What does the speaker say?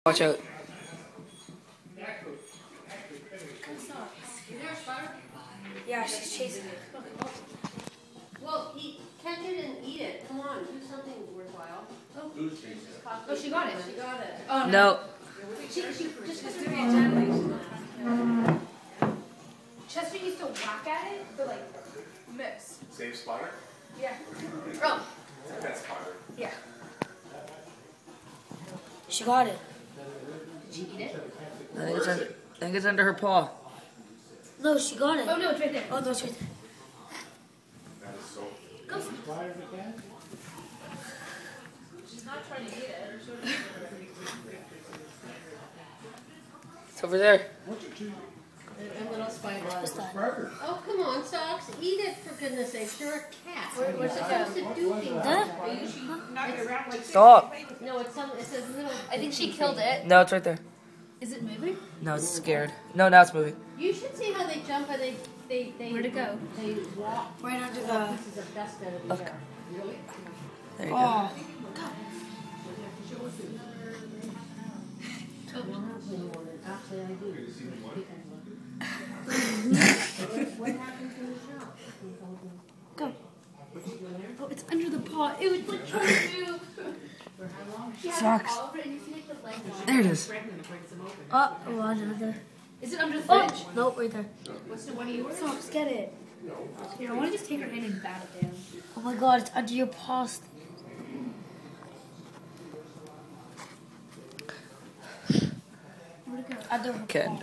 Watch out. Yeah, she's chasing it. Well, catch it and eat it. Come on, do something worthwhile. Oh, she got it. She got it. Oh, No. She just Chester used to whack at it, but like miss. Save spotter? Yeah. Oh. That's spotter. Yeah. She got it. Did you eat it? I think it's under her paw. No, she got it. Oh no, it's right there. Oh, no, it's right there. That is so. Go. She's not trying to eat it. It's over there. And what else spider? What's that? Oh, come on, Socks. Eat it, for goodness sakes. You're a cat. Where's it supposed to do things. Huh? Stop. No, it says little. I think she killed it. No, it's right there. Is it moving? No, it's scared. No, now it's moving. You should see how they jump and they Where'd it go? They walk Right under the... pieces of dust out of the air. There you go. Oh. Actually, I do. What happened to the shop? Go. Oh, it's under the paw. It was like trying to move. Sucks. There it is. Oh, another. Is it under the Oh, fridge? nope, right there. What's the one of yours? Socks, get it. Here, I want to just take her hand and bat it down. Oh my god, it's under your paws. Where'd it go? Under her Okay. paw.